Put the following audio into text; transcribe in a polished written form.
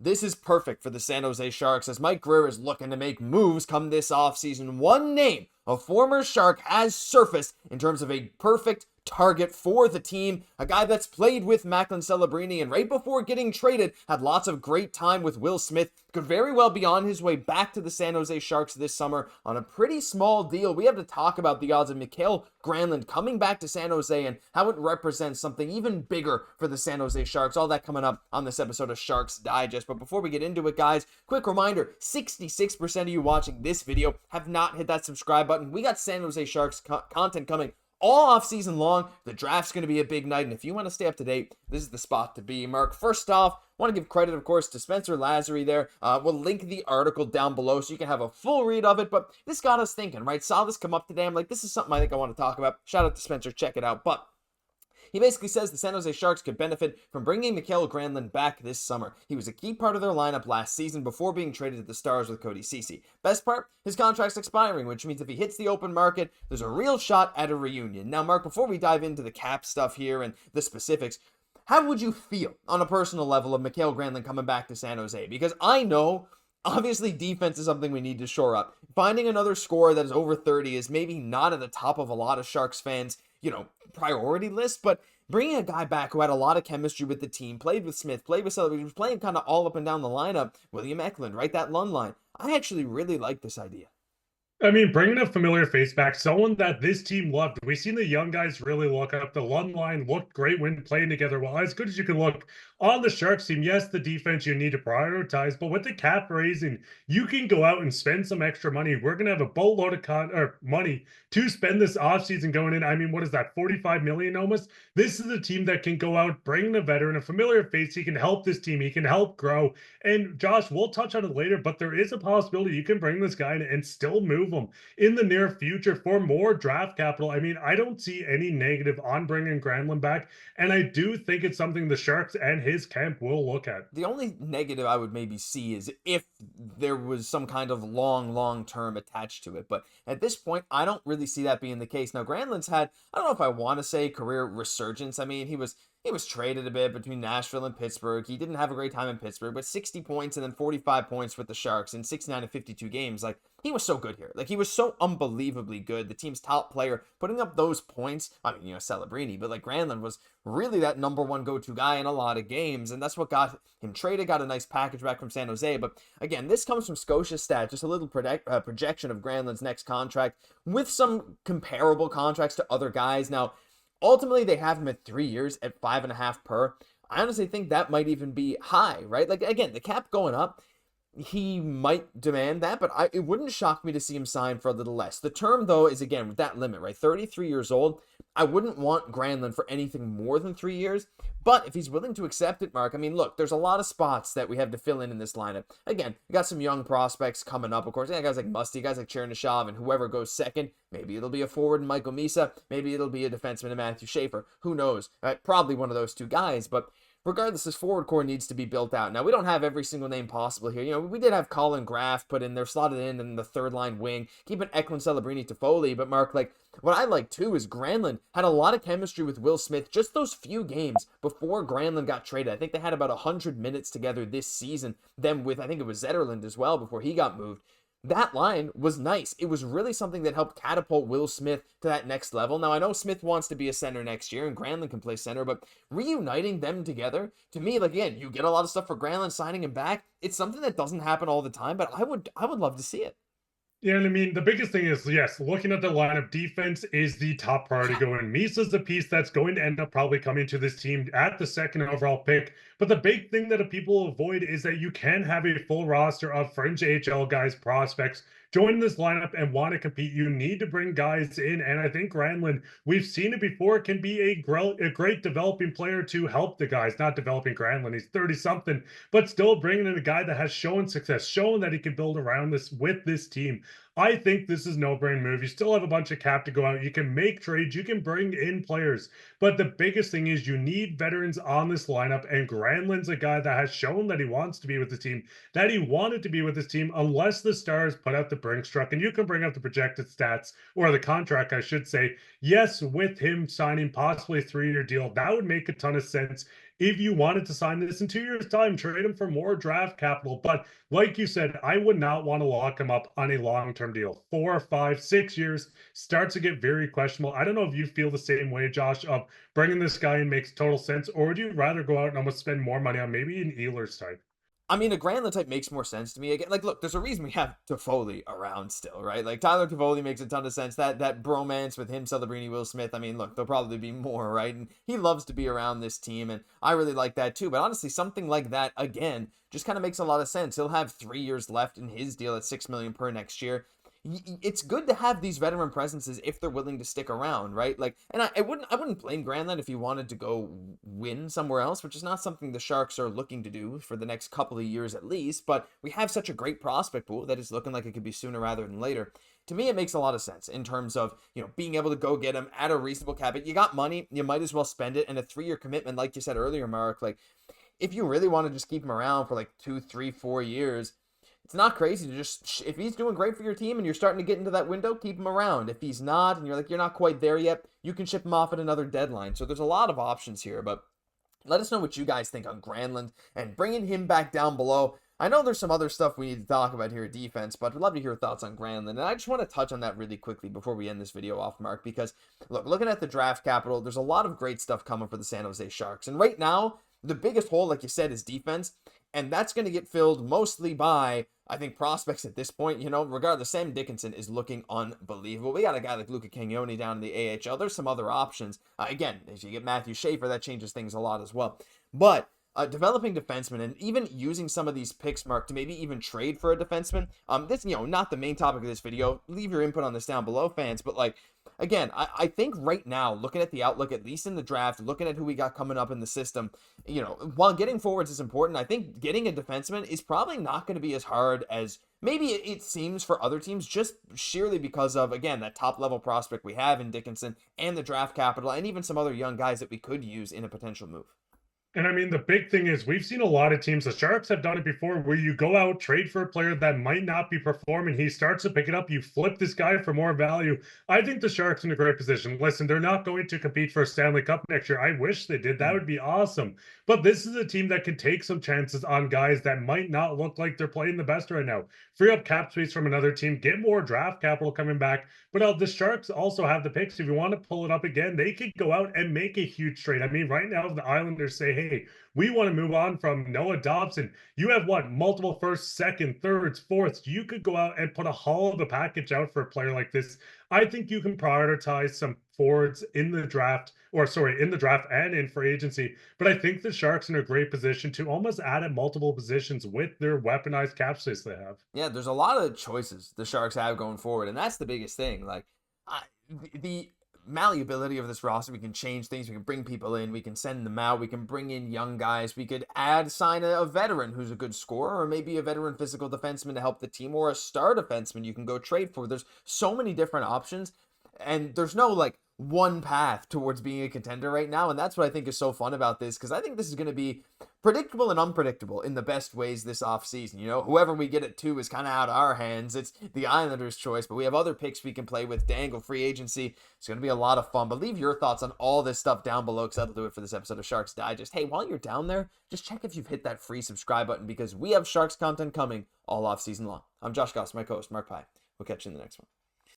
This is perfect for the San Jose Sharks as Mike Grier is looking to make moves come this offseason. One name, a former Shark, has surfaced in terms of a perfect target for the team. A guy that's played with Macklin Celebrini and right before getting traded had lots of great time with Will Smith. Could very well be on his way back to the San Jose Sharks this summer on a pretty small deal. We have to talk about the odds of Mikael Granlund coming back to San Jose and how it represents something even bigger for the San Jose Sharks. All that coming up on this episode of Sharks Digest. But before we get into it, guys, quick reminder, 66% of you watching this video have not hit that subscribe button. We got San Jose Sharks content coming all off season long. The draft's going to be a big night, and if you want to stay up to date, this is the spot to be. Mark, first off, want to give credit, of course, to Spencer Lazary there. We'll link the article down below so you can have a full read of it, but this got us thinking, right? Saw this come up today. I'm like, this is something I think I want to talk about. Shout out to Spencer, check it out. But he basically says the San Jose Sharks could benefit from bringing Mikael Granlund back this summer. He was a key part of their lineup last season before being traded to the Stars with Cody Ceci. Best part, his contract's expiring, which means if he hits the open market, there's a real shot at a reunion. Now, Mark, before we dive into the cap stuff here and the specifics, how would you feel on a personal level of Mikael Granlund coming back to San Jose? Because I know, obviously, defense is something we need to shore up. Finding another scorer that is over 30 is maybe not at the top of a lot of Sharks fans' priority list, but bringing a guy back who had a lot of chemistry with the team, played with Smith, played with Sullivan, was playing kind of all up and down the lineup, William Eklund, right? That Lund line. I actually really like this idea. I mean, bringing a familiar face back, someone that this team loved. We've seen the young guys really look up. The Lund line looked great when playing together. Well, as good as you can look on the Sharks team, yes, the defense you need to prioritize, but with the cap raising, you can go out and spend some extra money. We're going to have a boatload of money to spend this offseason going in. I mean, what is that, 45 million almost? This is a team that can go out, bring a veteran, a familiar face. He can help this team. He can help grow. And Josh, we'll touch on it later, but there is a possibility you can bring this guy in and still move them in the near future for more draft capital. I mean, I don't see any negative on bringing Granlund back, and I do think it's something the Sharks and his camp will look at. The only negative I would maybe see is if there was some kind of long term attached to it, but at this point, I don't really see that being the case. Now, Granlund's had, I don't know if I want to say career resurgence. I mean, he was traded a bit between Nashville and Pittsburgh. He didn't have a great time in Pittsburgh, but 60 points and then 45 points with the Sharks in 69 and 52 games. Like, he was so good here. Like, he was so unbelievably good. The team's top player, putting up those points. I mean, Celebrini, but like Granlund was really that number one go-to guy in a lot of games, and that's what got him traded. Got a nice package back from San Jose. But again, this comes from Scotia Stats, just a little projection of Granlund's next contract with some comparable contracts to other guys. Now, ultimately, they have him at 3 years at 5.5 per. I honestly think that might even be high, right? Like, again, the cap going up, he might demand that, but it wouldn't shock me to see him sign for a little less. The term, though, is, again, with that limit, right? 33 years old. I wouldn't want Granlund for anything more than 3 years, but if he's willing to accept it, Mark, I mean, look, there's a lot of spots that we have to fill in this lineup. Again, we got some young prospects coming up, of course. Yeah, guys like Musty, guys like Chernyshov, and whoever goes second. Maybe it'll be a forward in Michael Misa. Maybe it'll be a defenseman in Matthew Schaefer. Who knows? Probably one of those two guys, but regardless, this forward core needs to be built out. Now, we don't have every single name possible here. We did have Colin Graff put in there, slotted in the third line wing, keeping Eklund, Celebrini, Toffoli. But Mark, like, what I like too is Granlund had a lot of chemistry with Will Smith just those few games before Granlund got traded. I think they had about 100 minutes together this season. Then with, I think it was Zetterlund as well before he got moved. That line was nice. It was really something that helped catapult Will Smith to that next level. Now, I know Smith wants to be a center next year, and Granlund can play center, but reuniting them together, to me, like, again, you get a lot of stuff for Granlund signing him back. It's something that doesn't happen all the time, but I would love to see it. Yeah, and I mean, the biggest thing is, yes, looking at the lineup, defense is the top priority going. Misa's the piece that's going to end up probably coming to this team at the second overall pick. But the big thing that people avoid is that you can have a full roster of fringe AHL guys, prospects, join this lineup and want to compete. You need to bring guys in. And I think Granlund, we've seen it before, can be a great developing player to help the guys. Not developing Granlund, he's 30-something, but still bringing in a guy that has shown success, shown that he can build around this with this team. I think this is no-brain move. You still have a bunch of cap to go out. You can make trades. You can bring in players. But the biggest thing is you need veterans on this lineup, and Granlund's a guy that has shown that he wants to be with the team, that he wanted to be with this team, unless the Stars put out the Brinks truck. And you can bring up the projected stats, or the contract, I should say. Yes, with him signing possibly a 3-year deal, that would make a ton of sense if you wanted to sign this in 2 years' time, trade him for more draft capital. But like you said, I would not want to lock him up on a long-term deal. 4, 5, 6 years starts to get very questionable. I don't know if you feel the same way, Josh, of bringing this guy in makes total sense, or would you rather go out and almost spend more money on maybe an Ehlers type? I mean, a Granlund type makes more sense to me. Again, like, look, there's a reason we have Toffoli around still, right? Like, Tyler Toffoli makes a ton of sense. That bromance with him, Celebrini, Will Smith. I mean, look, there'll probably be more, right? And he loves to be around this team, and I really like that too. But honestly, something like that again just kind of makes a lot of sense. He'll have 3 years left in his deal at $6 million per next year. It's good to have these veteran presences if they're willing to stick around, right? Like, and I wouldn't blame Granlund if he wanted to go win somewhere else, which is not something the Sharks are looking to do for the next couple of years at least. But we have such a great prospect pool that it's looking like it could be sooner rather than later. To me, it makes a lot of sense in terms of, being able to go get him at a reasonable cap. You got money, you might as well spend it. And a 3-year commitment, like you said earlier, Mark, like if you really want to just keep him around for like 2, 3, 4 years, it's not crazy to just, if he's doing great for your team and you're starting to get into that window, keep him around. If he's not, and you're not quite there yet, you can ship him off at another deadline. So there's a lot of options here, but let us know what you guys think on Granlund and bringing him back down below. I know there's some other stuff we need to talk about here at defense, but I'd love to hear your thoughts on Granlund. And I just want to touch on that really quickly before we end this video off, Mark, because look, looking at the draft capital, there's a lot of great stuff coming for the San Jose Sharks. And right now, the biggest hole, like you said, is defense. And that's going to get filled mostly by, I think, prospects at this point. Regardless, Sam Dickinson is looking unbelievable. We got a guy like Luca Cagnoni down in the AHL. There's some other options. Again, if you get Matthew Schaefer, that changes things a lot as well. But developing defensemen and even using some of these picks, Mark, to maybe even trade for a defenseman. This, not the main topic of this video. Leave your input on this down below, fans. But like, again, I think right now, looking at the outlook, at least in the draft, looking at who we got coming up in the system, while getting forwards is important, I think getting a defenseman is probably not going to be as hard as maybe it seems for other teams, just sheerly because of, again, that top level prospect we have in Dickinson and the draft capital and even some other young guys that we could use in a potential move. And I mean, the big thing is we've seen a lot of teams, the Sharks have done it before, where you go out, trade for a player that might not be performing. He starts to pick it up. You flip this guy for more value. I think the Sharks are in a great position. Listen, they're not going to compete for a Stanley Cup next year. I wish they did. That would be awesome. But this is a team that can take some chances on guys that might not look like they're playing the best right now. Free up cap space from another team, get more draft capital coming back. But the Sharks also have the picks. If you want to pull it up again, they could go out and make a huge trade. I mean, right now, if the Islanders say, hey, we want to move on from Noah Dobson. You have multiple first, second, thirds, fourths. You could go out and put a haul of a package out for a player like this. I think you can prioritize some forwards in the draft, in the draft and in free agency. But I think the Sharks are in a great position to almost add at multiple positions with their weaponized cap space they have. Yeah, there's a lot of choices the Sharks have going forward, and that's the biggest thing. Like, the malleability of this roster, we can change things, we can bring people in, we can send them out, we can bring in young guys, we could sign a veteran who's a good scorer, or maybe a veteran physical defenseman to help the team, or a star defenseman you can go trade for. There's so many different options, and there's no like one path towards being a contender right now. And that's what I think is so fun about this, because I think this is going to be predictable and unpredictable in the best ways this offseason. Whoever we get it to is kind of out of our hands. It's the Islanders' choice, but we have other picks we can play with. Dangle, free agency. It's going to be a lot of fun. But leave your thoughts on all this stuff down below, because that'll do it for this episode of Sharks Digest. Hey, while you're down there, just check if you've hit that free subscribe button, because we have Sharks content coming all off season long. I'm Josh Gosse, my co-host, Mark Pye. We'll catch you in the next one.